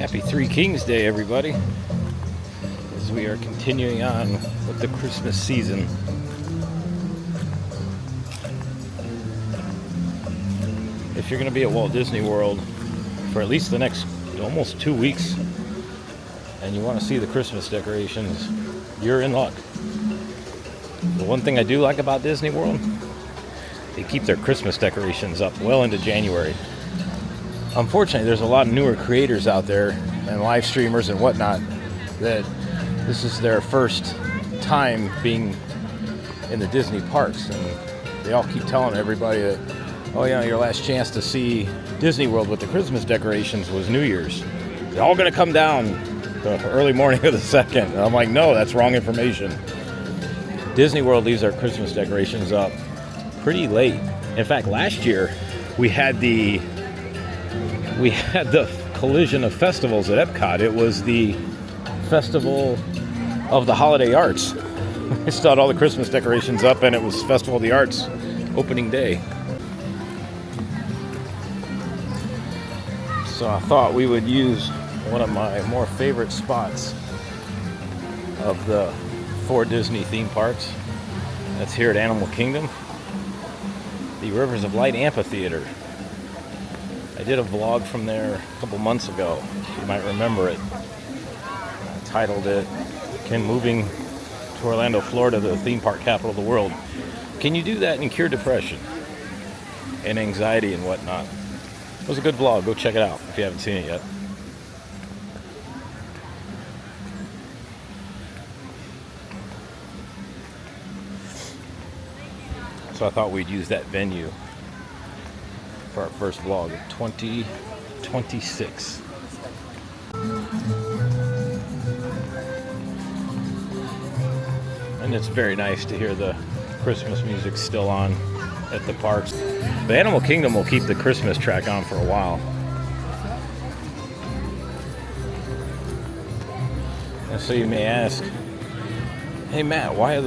Happy Three Kings Day, everybody, as we are continuing on with the Christmas season. If you're going to be at Walt Disney World for at least the next almost 2 weeks and you want to see the Christmas decorations, you're in luck. The one thing I do like about Disney World, they keep their Christmas decorations up well into January. Unfortunately, there's a lot of newer creators out there and live streamers and whatnot that this is their first time being in the Disney parks, and they all keep telling everybody that, oh yeah, your last chance to see Disney World with the Christmas decorations was New Year's. They're all going to come down the early morning of the 2nd. And I'm like, no, that's wrong information. Disney World leaves their Christmas decorations up pretty late. In fact, last year we had the collision of festivals at Epcot. It was the Festival of the Holiday Arts. I still had all the Christmas decorations up, and it was Festival of the Arts opening day. So I thought we would use one of my more favorite spots of the 4 Disney theme parks. That's here at Animal Kingdom, the Rivers of Light Amphitheater. I did a vlog from there a couple months ago. You might remember it. I titled it, "Can Moving to Orlando, Florida, the theme park capital of the world, can you do that and cure depression and anxiety and whatnot?" It was a good vlog. Go check it out if you haven't seen it yet. So I thought we'd use that venue for our first vlog of 2026. And it's very nice to hear the Christmas music still on at the parks. The Animal Kingdom will keep the Christmas track on for a while. And so you may ask, hey Matt, why are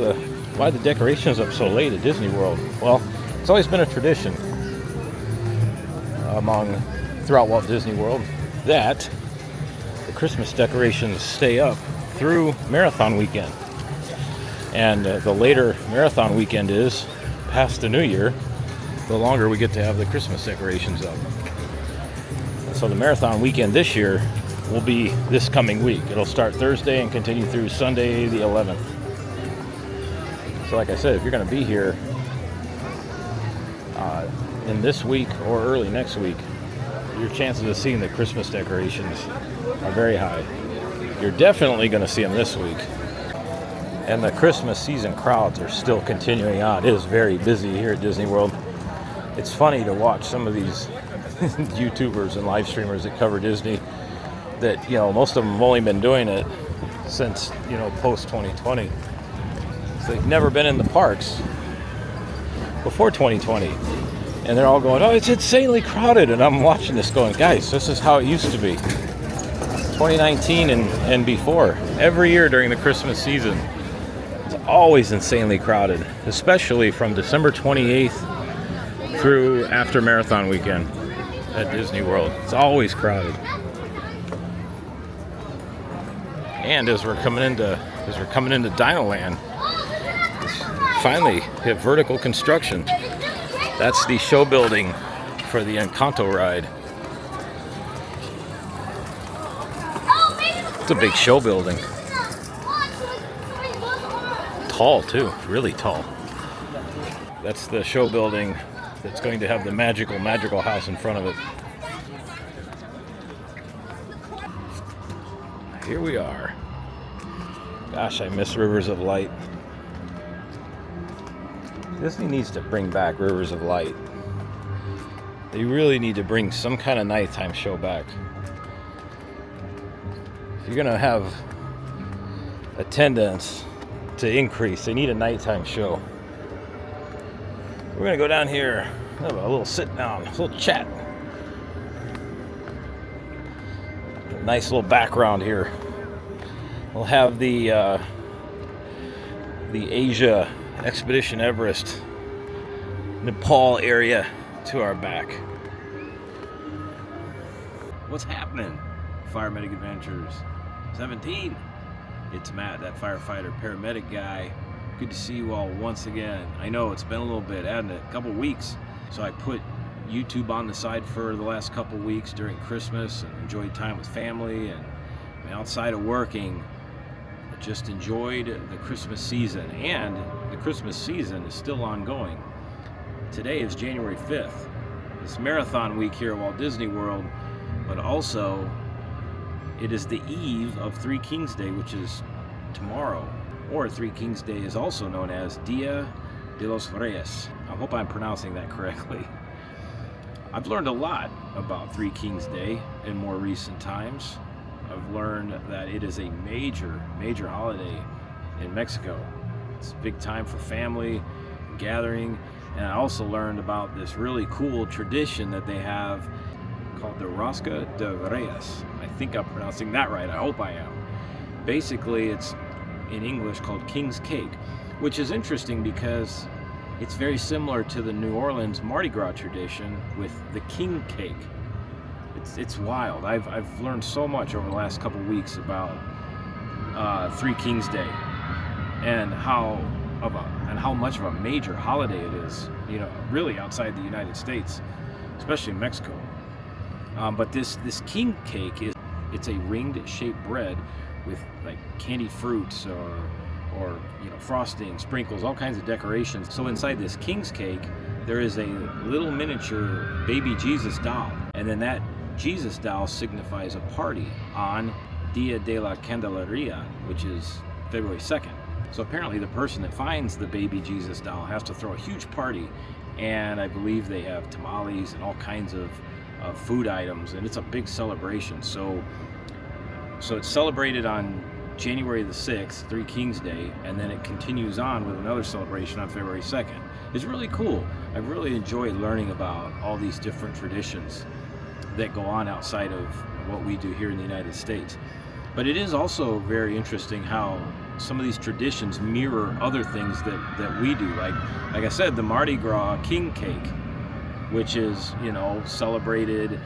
the decorations up so late at Disney World? Well, it's always been a tradition throughout Walt Disney World that the Christmas decorations stay up through Marathon Weekend. And the later Marathon Weekend is, past the New Year, the longer we get to have the Christmas decorations up. And so the Marathon Weekend this year will be this coming week. It'll start Thursday and continue through Sunday the 11th. So like I said, if you're going to be here in this week or early next week, your chances of seeing the Christmas decorations are very high. You're definitely going to see them this week. And the Christmas season crowds are still continuing on. It is very busy here at Disney World. It's funny to watch some of these YouTubers and live streamers that cover Disney that, most of them have only been doing it since, post 2020. So they've never been in the parks before 2020. And they're all going, oh, it's insanely crowded. And I'm watching this going, guys, this is how it used to be. 2019 and before. Every year during the Christmas season, it's always insanely crowded, especially from December 28th through after Marathon Weekend at Disney World. It's always crowded. And as we're coming into Dinoland, finally hit vertical construction. That's the show building for the Encanto ride. It's a big show building. Tall too, really tall. That's the show building that's going to have the magical house in front of it. Here we are. Gosh, I miss Rivers of Light. Disney needs to bring back Rivers of Light. They really need to bring some kind of nighttime show back. If you're going to have attendance to increase, they need a nighttime show. We're going to go down here, have a little sit down, a little chat. A nice little background here. We'll have the Asia Expedition Everest Nepal area to our back. What's happening? Fire Medic Adventures 17. It's Matt, that firefighter paramedic guy. Good to see you all once again. I know it's been a little bit, hadn't it? A couple weeks. So I put YouTube on the side for the last couple weeks during Christmas and enjoyed time with family, and outside of working, I just enjoyed the Christmas season, and the Christmas season is still ongoing. Today is January 5th. It's marathon week here at Walt Disney World, but also it is the eve of Three Kings Day, which is tomorrow. Or Three Kings Day is also known as Dia de los Reyes. I hope I'm pronouncing that correctly. I've learned a lot about Three Kings Day in more recent times. I've learned that it is a major holiday in Mexico. It's a big time for family, gathering, and I also learned about this really cool tradition that they have called the Rosca de Reyes. I think I'm pronouncing that right. I hope I am. Basically, it's in English called King's Cake, which is interesting because it's very similar to the New Orleans Mardi Gras tradition with the King Cake. It's wild. I've learned so much over the last couple weeks about Three Kings Day and how much of a major holiday it is. You know, really outside the United States, especially in Mexico. But this King Cake it's a ringed shaped bread with like candied fruits or frosting, sprinkles, all kinds of decorations. So inside this King's Cake, there is a little miniature baby Jesus doll, and then that Jesus doll signifies a party on Dia de la Candelaria, which is February 2nd. So apparently the person that finds the baby Jesus doll has to throw a huge party, and I believe they have tamales and all kinds of food items, and it's a big celebration. So it's celebrated on January the 6th, Three Kings Day, and then it continues on with another celebration on February 2nd. It's really cool. I really enjoy learning about all these different traditions that go on outside of what we do here in the United States. But it is also very interesting how some of these traditions mirror other things that we do. Like I said, the Mardi Gras King Cake, which is, celebrated,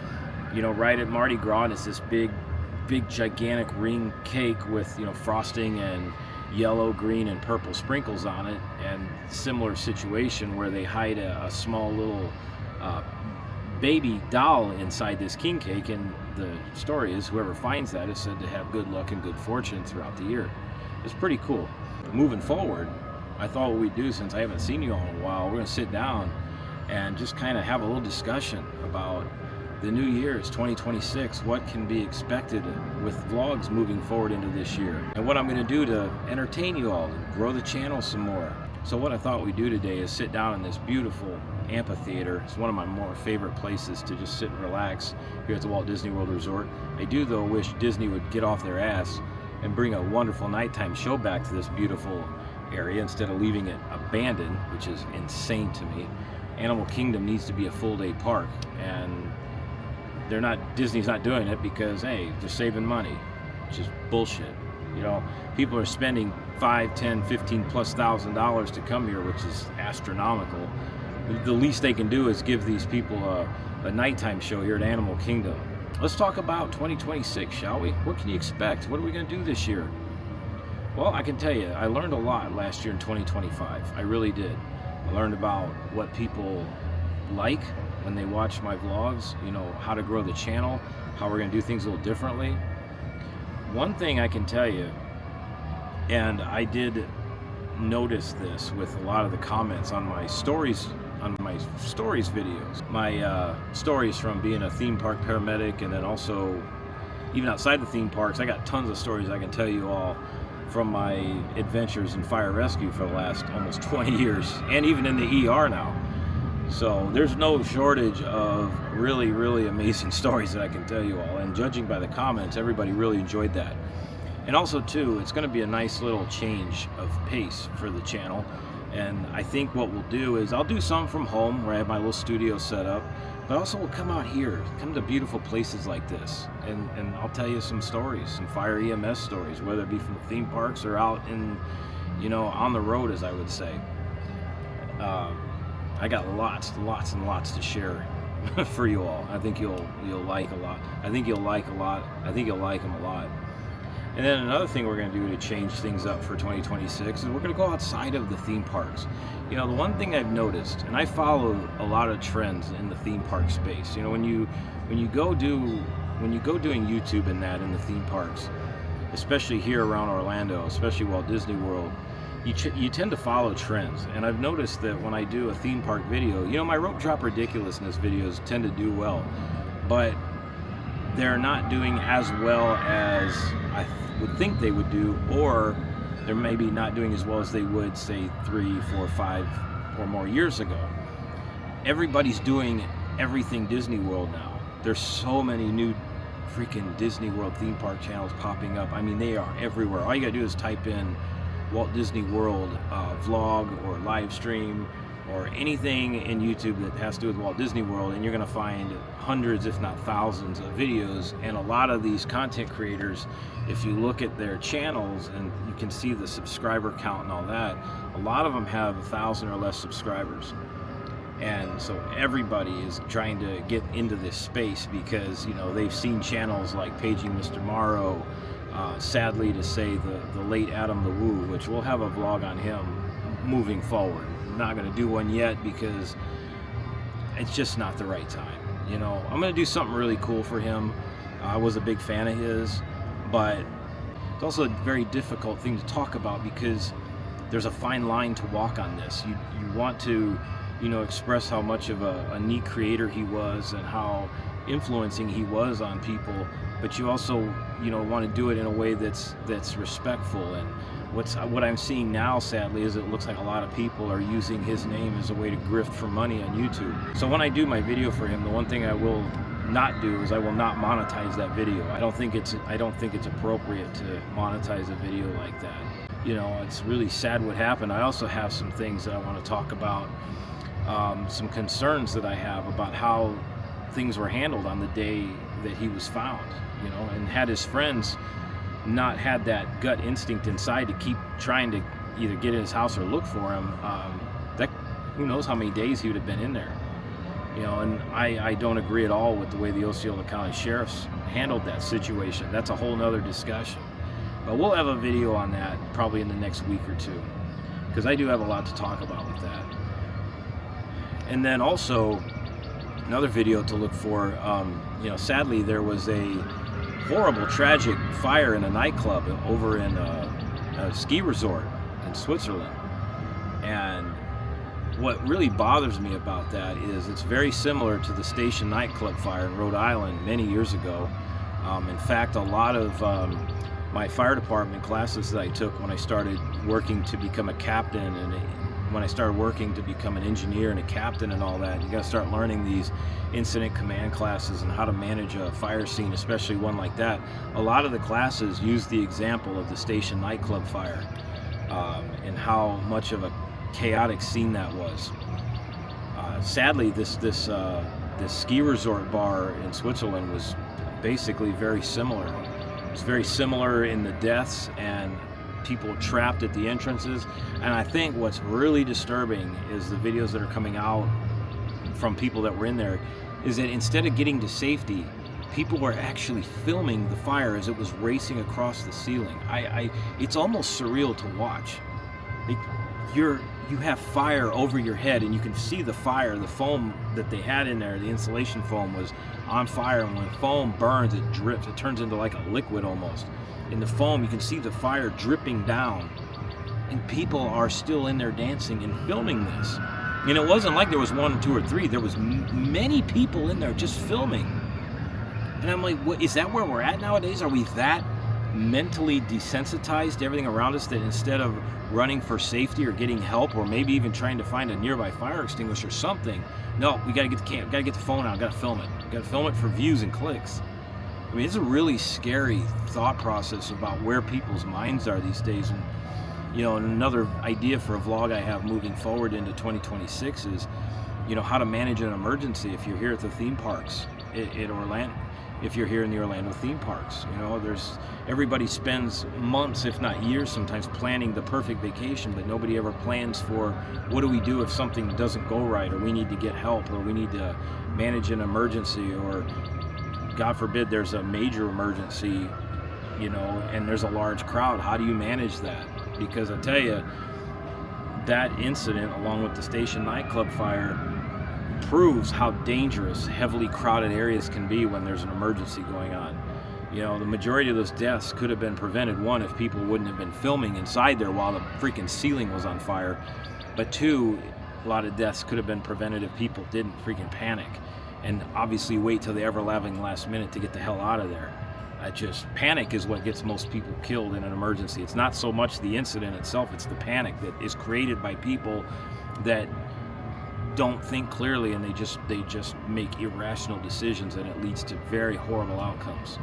right at Mardi Gras, and it's this big gigantic ring cake with, frosting and yellow, green, and purple sprinkles on it, and similar situation where they hide a small little baby doll inside this king cake, and the story is whoever finds that is said to have good luck and good fortune throughout the year. It's pretty cool. Moving forward, I thought what we'd do, since I haven't seen you all in a while, we're going to sit down and just kind of have a little discussion about the new year. It's 2026. What can be expected with vlogs moving forward into this year, and what I'm going to do to entertain you all and grow the channel some more. So what I thought we'd do today is sit down in this beautiful amphitheater. It's one of my more favorite places to just sit and relax here at the Walt Disney World Resort. I do, though, wish Disney would get off their ass and bring a wonderful nighttime show back to this beautiful area instead of leaving it abandoned, which is insane to me. Animal Kingdom needs to be a full-day park, and Disney's not doing it because, hey, they're saving money, which is bullshit. People are spending $5, $10, $15,000+ to come here, which is astronomical. The least they can do is give these people a nighttime show here at Animal Kingdom. Let's talk about 2026, shall we? What can you expect? What are we going to do this year? Well, I can tell you, I learned a lot last year in 2025. I really did. I learned about what people like when they watch my vlogs, how to grow the channel, how we're going to do things a little differently. One thing I can tell you, and I did notice this with a lot of the comments on my stories videos, my stories from being a theme park paramedic, and then also even outside the theme parks. I got tons of stories I can tell you all from my adventures in fire rescue for the last almost 20 years, and even in the ER now. So there's no shortage of really, really amazing stories that I can tell you all, and judging by the comments, everybody really enjoyed that. And also too, it's going to be a nice little change of pace for the channel, and I think what we'll do is I'll do some from home where I have my little studio set up, but also we'll come out here, come to beautiful places like this, and I'll tell you some stories, some fire EMS stories, whether it be from the theme parks or out in, on the road, as I would say. I got lots and lots to share for you all. I think you'll like a lot. I think you'll like him a lot. And then another thing we're going to do to change things up for 2026 is we're going to go outside of the theme parks. You know, the one thing I've noticed, and I follow a lot of trends in the theme park space. You know, when you go doing YouTube and that in the theme parks, especially here around Orlando, especially Walt Disney World, you tend to follow trends. And I've noticed that when I do a theme park video, you know, my rope drop ridiculousness videos tend to do well, but they're not doing as well as I would think they would do, or they're maybe not doing as well as they would, say, 3, 4, 5 or more years ago. Everybody's doing everything Disney World now. There's so many new freaking Disney World theme park channels popping up. I mean, they are everywhere. All you gotta do is type in Walt Disney World vlog or live stream or anything in YouTube that has to do with Walt Disney World, and you're going to find hundreds, if not thousands, of videos. And a lot of these content creators, if you look at their channels and you can see the subscriber count and all that, a lot of them have 1,000 or less subscribers. And so everybody is trying to get into this space because, you know, they've seen channels like Paging Mr. Morrow, sadly to say the late Adam the Woo, which we'll have a vlog on him moving forward. I'm not going to do one yet because it's just not the right time. You know, I'm going to do something really cool for him. I was a big fan of his, but it's also a very difficult thing to talk about because there's a fine line to walk on this. You want to, you know, express how much of a neat creator he was and how influencing he was on people, but you also, you know, want to do it in a way that's respectful. And what I'm seeing now, sadly, is it looks like a lot of people are using his name as a way to grift for money on YouTube. So when I do my video for him, the one thing I will not do is I will not monetize that video. I don't think it's appropriate to monetize a video like that. You know, it's really sad what happened. I also have some things that I want to talk about, some concerns that I have about how things were handled on the day that he was found, you know, and had his friends not had that gut instinct inside to keep trying to either get in his house or look for him, that who knows how many days he would have been in there, you know. And I don't agree at all with the way the Osceola County Sheriffs handled that situation. That's a whole nother discussion, but we'll have a video on that probably in the next week or two, because I do have a lot to talk about with that. And then also another video to look for, you know, sadly there was a horrible, tragic fire in a nightclub over in a ski resort in Switzerland. And what really bothers me about that is it's very similar to the Station nightclub fire in Rhode Island many years ago. In fact, a lot of my fire department classes that I took when I started working to become a captain, and when I started working to become an engineer and a captain and all that, you got to start learning these incident command classes and how to manage a fire scene, especially one like that. A lot of the classes use the example of the Station nightclub fire, and how much of a chaotic scene that was. Sadly, this ski resort bar in Switzerland was basically very similar. It was very similar in the deaths and people trapped at the entrances. And I think what's really disturbing is the videos that are coming out from people that were in there, is that instead of getting to safety, people were actually filming the fire as it was racing across the ceiling. It's almost surreal to watch. You have fire over your head and you can see the fire. The foam that they had in there, the insulation foam, was on fire, and when foam burns, it drips. It turns into like a liquid almost. In the foam, you can see the fire dripping down, and people are still in there dancing and filming this. And it wasn't like there was 1 or 2 or 3. There was many people in there just filming. And I'm like, what, is that where we're at nowadays? Are we that mentally desensitized to everything around us that instead of running for safety or getting help or maybe even trying to find a nearby fire extinguisher or something, no, we got to get the got to get the phone out, got to film it. Got to film it for views and clicks. I mean, it's a really scary thought process about where people's minds are these days. And, you know, another idea for a vlog I have moving forward into 2026 is, you know, how to manage an emergency if you're here at the theme parks at Orlando. if you're here in the Orlando theme parks. You know, everybody spends months, if not years sometimes, planning the perfect vacation, but nobody ever plans for what do we do if something doesn't go right, or we need to get help, or we need to manage an emergency, or God forbid there's a major emergency, you know, and there's a large crowd. How do you manage that? Because I tell you, that incident, along with the Station nightclub fire, proves how dangerous heavily crowded areas can be when there's an emergency going on. You know, the majority of those deaths could have been prevented, one, if people wouldn't have been filming inside there while the freaking ceiling was on fire, but two, a lot of deaths could have been prevented if people didn't freaking panic and obviously wait till the ever-loving last minute to get the hell out of there. Panic is what gets most people killed in an emergency. It's not so much the incident itself, it's the panic that is created by people that don't think clearly, and they just make irrational decisions, and it leads to very horrible outcomes.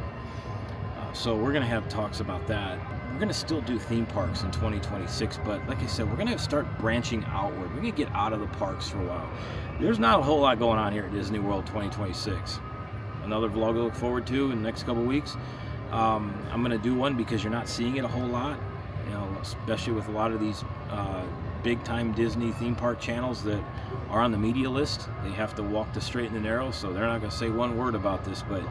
So we're going to have talks about that. We're going to still do theme parks in 2026, but like I said, we're going to start branching outward. We're going to get out of the parks for a while. There's not a whole lot going on here at Disney World 2026. Another vlog to look forward to in the next couple weeks. I'm going to do one because you're not seeing it a whole lot, you know, especially with a lot of these big-time Disney theme park channels that are on the media list. They have to walk the straight and the narrow, so they're not going to say one word about this, but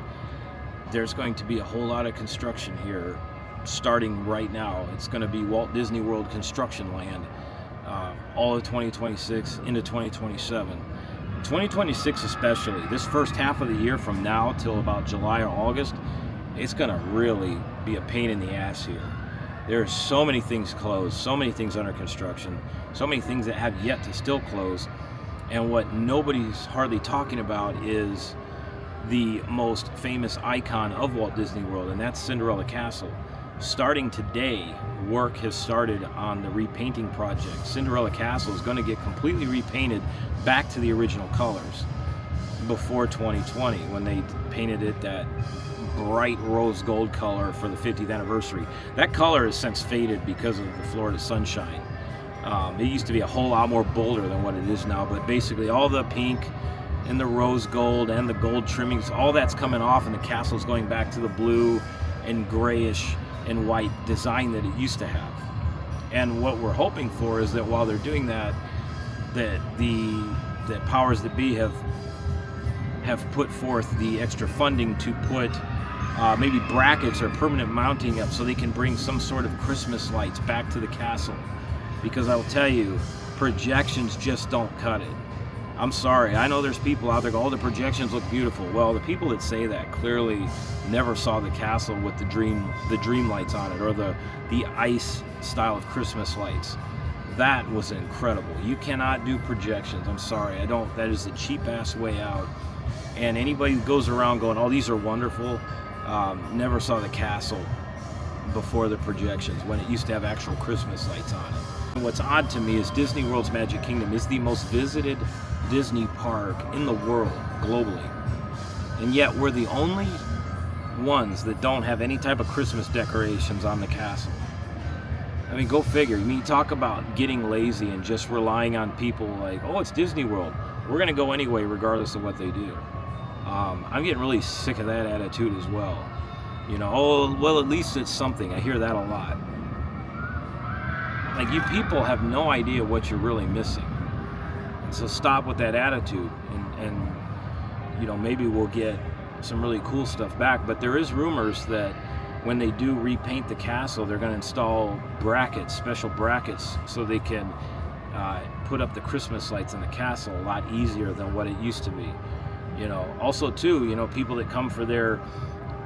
there's going to be a whole lot of construction here starting right now. It's going to be Walt Disney World construction land all of 2026 into 2027. 2026 especially, this first half of the year from now till about July or August, it's going to really be a pain in the ass here. There's so many things closed, so many things under construction, so many things that have yet to still close. And what nobody's hardly talking about is the most famous icon of Walt Disney World, and that's Cinderella Castle. Starting today, work has started on the repainting project. Cinderella Castle is going to get completely repainted back to the original colors before 2020, when they painted it that bright rose gold color for the 50th anniversary. That color has since faded because of the Florida sunshine. It used to be a whole lot more bolder than what it is now, but basically all the pink and the rose gold and the gold trimmings, all that's coming off, and the castle's going back to the blue and grayish and white design that it used to have. And what we're hoping for is that while they're doing that, that the powers that be have put forth the extra funding to put maybe brackets or permanent mounting up so they can bring some sort of Christmas lights back to the castle. Because I will tell you, projections just don't cut it. I'm sorry, I know there's people out there go, oh, the projections look beautiful. Well, the people that say that clearly never saw the castle with the dream lights on it, or the ice style of Christmas lights. That was incredible. You cannot do projections. I'm sorry, that is the cheap ass way out. And anybody who goes around going, oh, these are wonderful, never saw the castle before the projections, when it used to have actual Christmas lights on it. And what's odd to me is Disney World's Magic Kingdom is the most visited Disney park in the world globally, and yet we're the only ones that don't have any type of Christmas decorations on the castle. I mean, go figure. I mean, talk about getting lazy and just relying on people like, oh, it's Disney World, we're going to go anyway regardless of what they do. I'm getting really sick of that attitude as well. You know, oh, well, at least it's something. I hear that a lot. Like, you people have no idea what you're really missing. So stop with that attitude, and you know, maybe we'll get some really cool stuff back. But there is rumors that when they do repaint the castle, they're going to install brackets, special brackets, so they can put up the Christmas lights in the castle a lot easier than what it used to be. You know, also too, you know, people that come for their,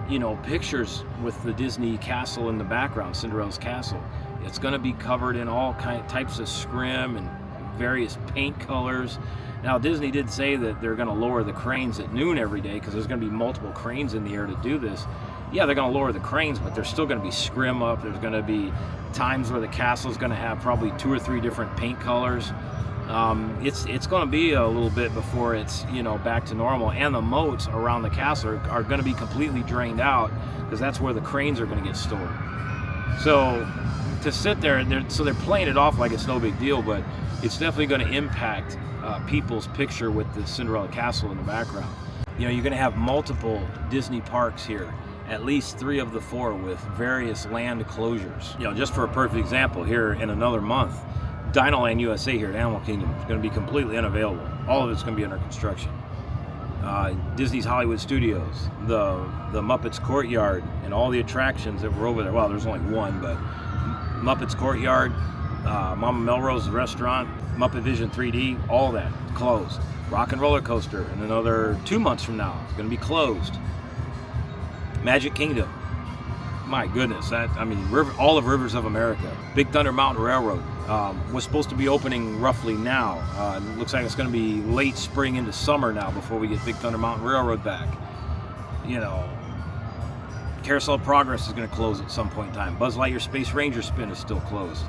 you know, pictures with the Disney castle in the background, Cinderella's castle, it's going to be covered in all types of scrim and various paint colors. Now, Disney did say that they're going to lower the cranes at noon every day because there's going to be multiple cranes in the air to do this. Yeah, they're going to lower the cranes, but there's still going to be scrim up. There's going to be times where the castle is going to have probably 2 or 3 different paint colors. It's going to be a little bit before it's, you know, back to normal. And the moats around the castle are going to be completely drained out because that's where the cranes are going to get stored. So to sit there, they're playing it off like it's no big deal, but it's definitely going to impact people's picture with the Cinderella castle in the background. You know, you're going to have multiple Disney parks here, at least 3 of the 4 with various land closures. You know, just for a perfect example, here in another month, Dinoland USA here at Animal Kingdom is going to be completely unavailable. All of it's going to be under construction. Disney's Hollywood Studios, the Muppets Courtyard, and all the attractions that were over there. Well, there's only one, but Muppets Courtyard, Mama Melrose Restaurant, Muppet Vision 3D, all that closed. Rock and Roller Coaster in another 2 months from now, it's going to be closed. Magic Kingdom, my goodness, all of Rivers of America. Big Thunder Mountain Railroad was supposed to be opening roughly now. It looks like it's going to be late spring into summer now before we get Big Thunder Mountain Railroad back. You know, Carousel of Progress is going to close at some point in time. Buzz Lightyear Space Ranger Spin is still closed.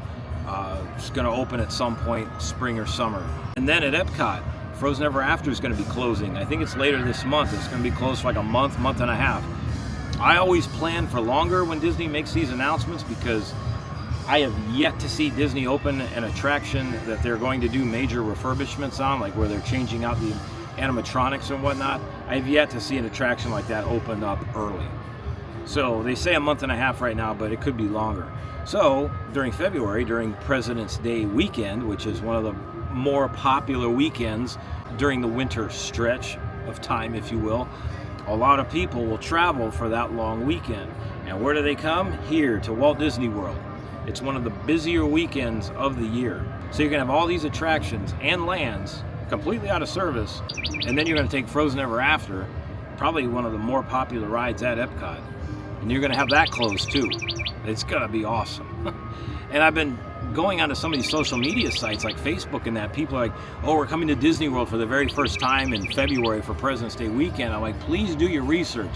It's going to open at some point, spring or summer. And then at Epcot, Frozen Ever After is going to be closing. I think it's later this month. It's going to be closed for like a month and a half. I always plan for longer when Disney makes these announcements because I have yet to see Disney open an attraction that they're going to do major refurbishments on, like where they're changing out the animatronics and whatnot. I have yet to see an attraction like that open up early. So they say a month and a half right now, but it could be longer. So during February, during President's Day weekend, which is one of the more popular weekends during the winter stretch of time, if you will, a lot of people will travel for that long weekend. And where do they come? Here to Walt Disney World. It's one of the busier weekends of the year. So you're going to have all these attractions and lands completely out of service, and then you're going to take Frozen Ever After, probably one of the more popular rides at Epcot, and you're going to have that closed too. It's going to be awesome. And I've been going onto some of these social media sites like Facebook and that, people are like, oh, we're coming to Disney World for the very first time in February for President's Day weekend. I'm like, please do your research.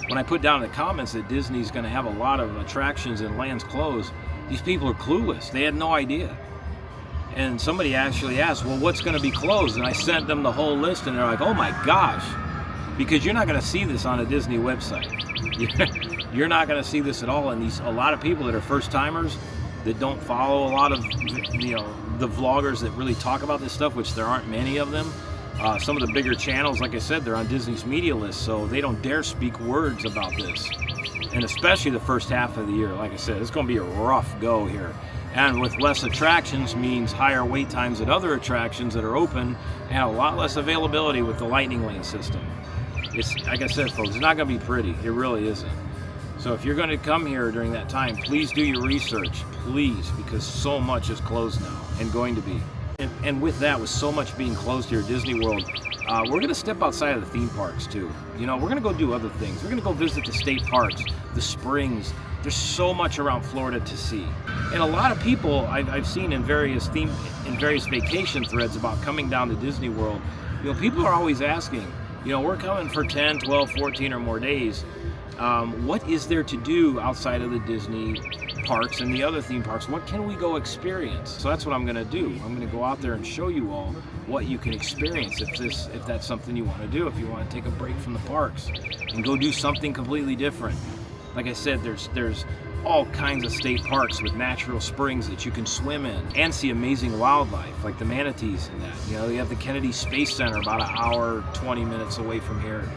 When I put down in the comments that Disney's going to have a lot of attractions and lands closed, these people are clueless. They had no idea. And somebody actually asked, well, what's going to be closed? And I sent them the whole list, and they're like, oh my gosh, because you're not going to see this on a Disney website. You're not going to see this at all. And a lot of people that are first timers that don't follow a lot of, the vloggers that really talk about this stuff, which there aren't many of them. Some of the bigger channels, like I said, they're on Disney's media list, so they don't dare speak words about this. And especially the first half of the year, like I said, it's going to be a rough go here. And with less attractions means higher wait times at other attractions that are open and a lot less availability with the Lightning Lane system. It's, like I said, folks, it's not going to be pretty. It really isn't. So if you're going to come here during that time, please do your research, please, because so much is closed now and going to be. And with that, with so much being closed here at Disney World, we're going to step outside of the theme parks too. We're going to go do other things. We're going to go visit the state parks, the springs. There's so much around Florida to see. And a lot of people I've seen in various vacation threads about coming down to Disney World, people are always asking, we're coming for 10, 12, 14 or more days. What is there to do outside of the Disney parks and the other theme parks? What can we go experience? So that's what I'm going to do. I'm going to go out there and show you all what you can experience if that's something you want to do, if you want to take a break from the parks and go do something completely different. Like I said, there's all kinds of state parks with natural springs that you can swim in and see amazing wildlife like the manatees and that. You have the Kennedy Space Center about an hour, 20 minutes away from here.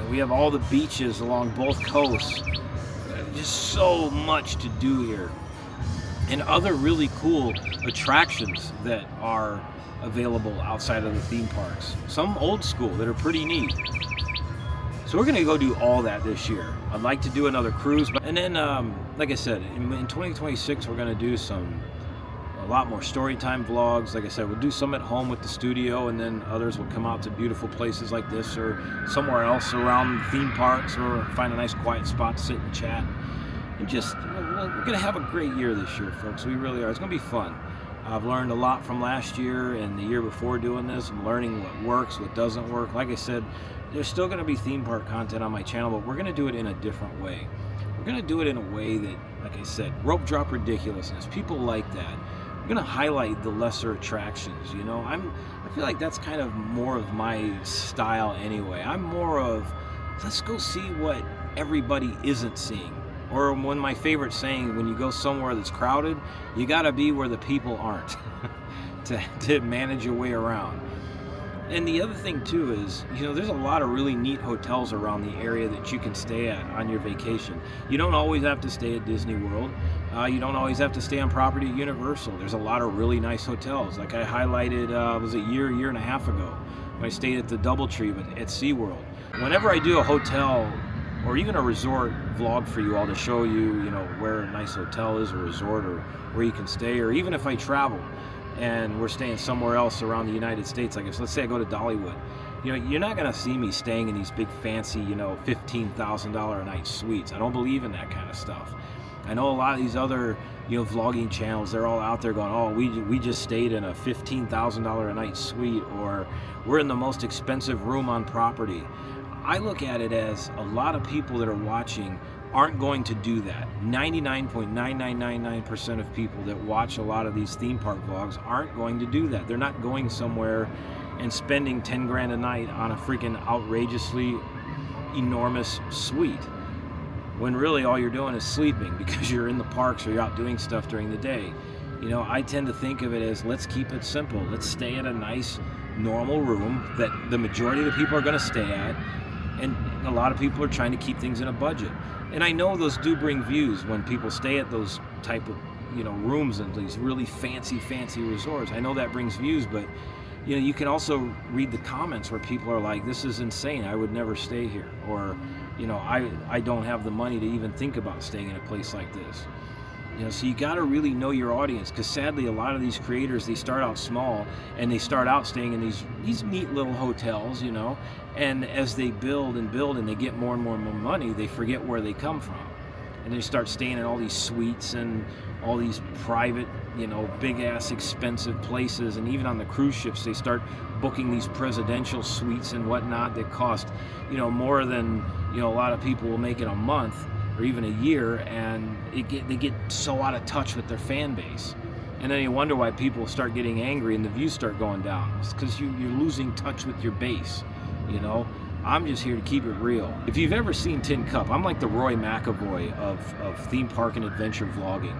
We have all the beaches along both coasts. Just so much to do here. And other really cool attractions that are available outside of the theme parks. Some old school that are pretty neat. So we're going to go do all that this year. I'd like to do another cruise. And then, like I said, in 2026, we're going to do a lot more story time vlogs. Like I said, we'll do some at home with the studio, and then others will come out to beautiful places like this or somewhere else around theme parks, or find a nice quiet spot to sit and chat. And just, we're going to have a great year this year, folks. We really are. It's going to be fun. I've learned a lot from last year and the year before doing this. I'm learning what works, what doesn't work. Like I said, there's still going to be theme park content on my channel, but we're going to do it in a different way. We're going to do it in a way that, like I said, rope drop ridiculousness. People like that. We're going to highlight the lesser attractions. I feel like that's kind of more of my style anyway. I'm more of, let's go see what everybody isn't seeing. Or one of my favorite saying, when you go somewhere that's crowded, you got to be where the people aren't to manage your way around. And the other thing too is, there's a lot of really neat hotels around the area that you can stay at on your vacation. You don't always have to stay at Disney World. You don't always have to stay on property at Universal. There's a lot of really nice hotels. Like I highlighted, it was a year and a half ago when I stayed at the DoubleTree at SeaWorld. Whenever I do a hotel or even a resort vlog for you all to show you, where a nice hotel is, or resort, or where you can stay, or even if I travel and we're staying somewhere else around the United States, like let's say I go to Dollywood, you're not going to see me staying in these big fancy, $15,000 a night suites. I don't believe in that kind of stuff. I know a lot of these other, vlogging channels, they're all out there going, oh, we just stayed in a $15,000 a night suite, or we're in the most expensive room on property. I look at it as a lot of people that are watching aren't going to do that. 99.9999% of people that watch a lot of these theme park vlogs aren't going to do that. They're not going somewhere and spending 10 grand a night on a freaking outrageously enormous suite, when really all you're doing is sleeping because you're in the parks or you're out doing stuff during the day. I tend to think of it as, let's keep it simple. Let's stay at a nice normal room that the majority of the people are going to stay at, and a lot of people are trying to keep things in a budget. And I know those do bring views when people stay at those type of rooms in these really fancy resorts. I know that brings views, but you can also read the comments where people are like, this is insane, I would never stay here, or I don't have the money to even think about staying in a place like this. So you got to really know your audience, because sadly a lot of these creators, they start out small and they start out staying in these neat little hotels, and as they build and they get more and more money, they forget where they come from, and they start staying in all these suites and all these private, big ass expensive places. And even on the cruise ships, they start booking these presidential suites and whatnot that cost more than a lot of people will make in a month or even a year, and they get so out of touch with their fan base. And then you wonder why people start getting angry and the views start going down. It's because you're losing touch with your base. I'm just here to keep it real. If you've ever seen Tin Cup, I'm like the Roy McAvoy of theme park and adventure vlogging.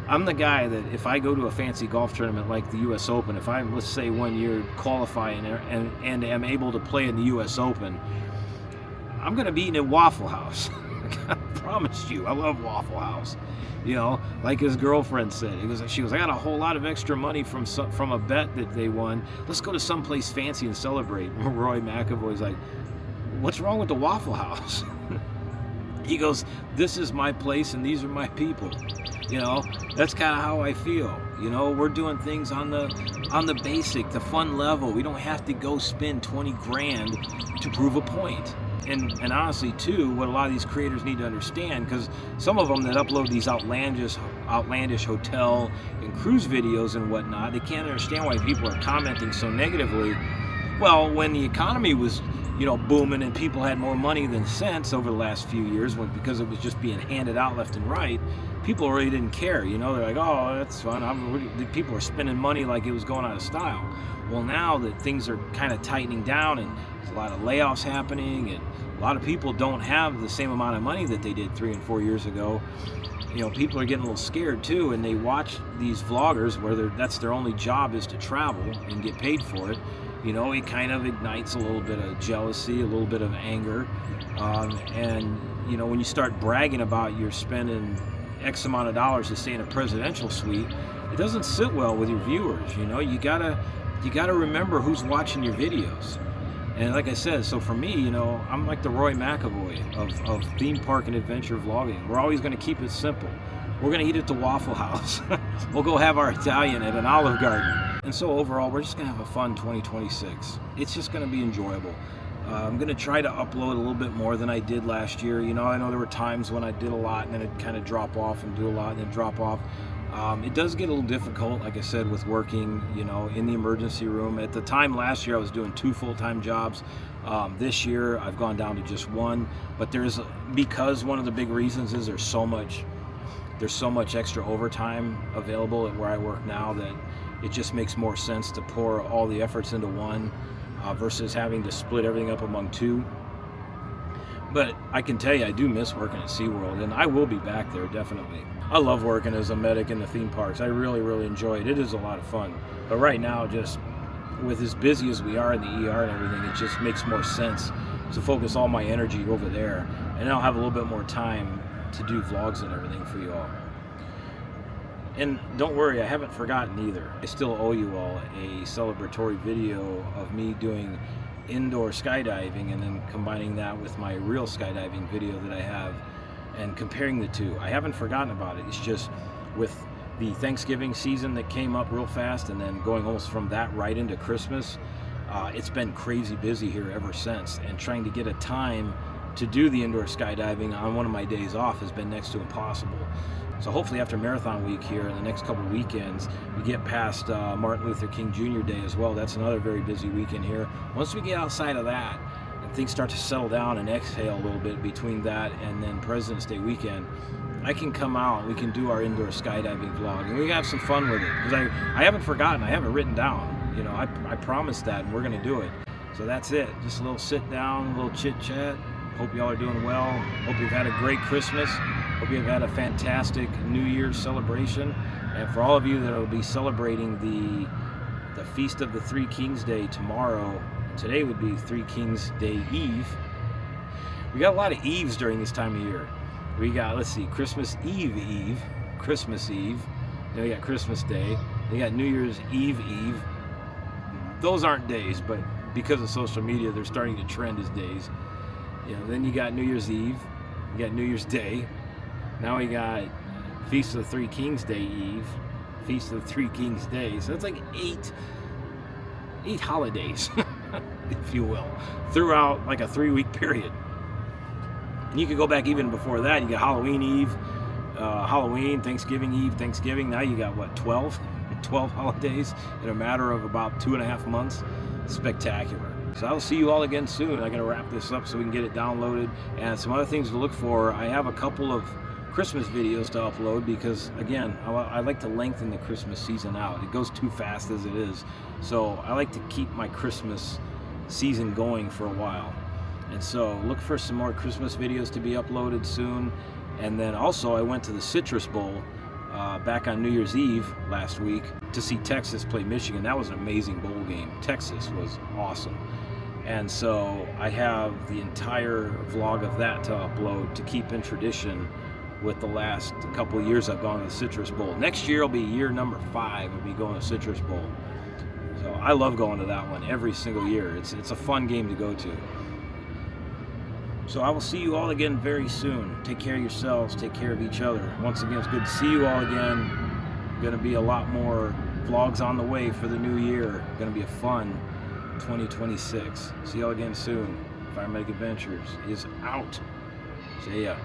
I'm the guy that if I go to a fancy golf tournament like the US Open, if I, let's say, one year qualify and am able to play in the US Open, I'm going to be eating at Waffle House. I promise you, I love Waffle House. Like his girlfriend said, she goes, I got a whole lot of extra money from a bet that they won. Let's go to someplace fancy and celebrate. Roy McAvoy's like, what's wrong with the Waffle House? He goes, this is my place and these are my people. That's kind of how I feel. We're doing things on the basic, the fun level. We don't have to go spend 20 grand to prove a point. And honestly, too, what a lot of these creators need to understand, because some of them that upload these outlandish hotel and cruise videos and whatnot, they can't understand why people are commenting so negatively. Well, when the economy was, booming and people had more money than sense over the last few years, because it was just being handed out left and right, people really didn't care. They're like, oh, that's fun. People are spending money like it was going out of style. Well, now that things are kind of tightening down and there's a lot of layoffs happening, and a lot of people don't have the same amount of money that they did 3 and 4 years ago, people are getting a little scared too, and they watch these vloggers where that's their only job is to travel and get paid for it. It kind of ignites a little bit of jealousy, a little bit of anger, and when you start bragging about you're spending X amount of dollars to stay in a presidential suite, it doesn't sit well with your viewers. You gotta remember who's watching your videos. And like I said, so for me, I'm like the Roy McAvoy of theme park and adventure vlogging. We're always going to keep it simple. We're going to eat at the Waffle House. We'll go have our Italian at an Olive Garden. And so overall, we're just going to have a fun 2026. It's just going to be enjoyable. I'm going to try to upload a little bit more than I did last year. I know there were times when I did a lot and then it'd kind of drop off and do a lot and then drop off. It does get a little difficult, like I said, with working, in the emergency room. At the time last year, I was doing 2 full-time jobs. This year, I've gone down to just 1. But because one of the big reasons is there's so much extra overtime available at where I work now that it just makes more sense to pour all the efforts into 1 versus having to split everything up among 2. But I can tell you, I do miss working at SeaWorld, and I will be back there, definitely. I love working as a medic in the theme parks. I really, really enjoy it. It is a lot of fun. But right now, just with as busy as we are in the ER and everything, it just makes more sense to focus all my energy over there, and I'll have a little bit more time to do vlogs and everything for you all. And don't worry, I haven't forgotten either. I still owe you all a celebratory video of me doing indoor skydiving and then combining that with my real skydiving video that I have and comparing the two. I haven't forgotten about it. It's just with the Thanksgiving season that came up real fast and then going almost from that right into Christmas, it's been crazy busy here ever since, and trying to get a time to do the indoor skydiving on one of my days off has been next to impossible. So hopefully after Marathon Week here in the next couple of weekends, we get past Martin Luther King Jr. Day as well. That's another very busy weekend here. Once we get outside of that and things start to settle down and exhale a little bit between that and then President's Day weekend, I can come out, we can do our indoor skydiving vlog, and we can have some fun with it. Because I haven't forgotten, I have it written down. You know, I promised that, and we're going to do it. So that's it. Just a little sit down, a little chit chat. Hope y'all are doing well. Hope you've had a great Christmas. Hope you've had a fantastic New Year's celebration. And for all of you that will be celebrating the Feast of the Three Kings Day tomorrow, today would be Three Kings Day Eve. We got a lot of Eves during this time of year. We got, let's see, Christmas Eve, Christmas Eve. Then we got Christmas Day. They got New Year's Eve. Those aren't days, but because of social media, they're starting to trend as days. You know, then you got New Year's Eve, you got New Year's Day. Now we got Feast of the Three Kings Day Eve, Feast of the Three Kings Day. So it's like eight holidays, if you will, throughout like a 3-week period. And you could go back even before that. You got Halloween Eve, Halloween, Thanksgiving Eve, Thanksgiving. Now you got what, 12 holidays in a matter of about 2.5 months. Spectacular. So I'll see you all again soon. I gotta wrap this up so we can get it downloaded, and some other things to look for. I have a couple of Christmas videos to upload because, again, I like to lengthen the Christmas season out. It goes too fast as it is. So I like to keep my Christmas season going for a while. And so look for some more Christmas videos to be uploaded soon. And then also I went to the Citrus Bowl back on New Year's Eve last week to see Texas play Michigan. That was an amazing bowl game. Texas was awesome. And so I have the entire vlog of that to upload to keep in tradition with the last couple of years I've gone to the Citrus Bowl. Next year will be year number 5 of me going to Citrus Bowl. So I love going to that one every single year. It's a fun game to go to. So I will see you all again very soon. Take care of yourselves. Take care of each other. Once again, it's good to see you all again. Going to be a lot more vlogs on the way for the new year. Going to be a fun 2026. See you all again soon. Fire Medic Adventures is out. See ya.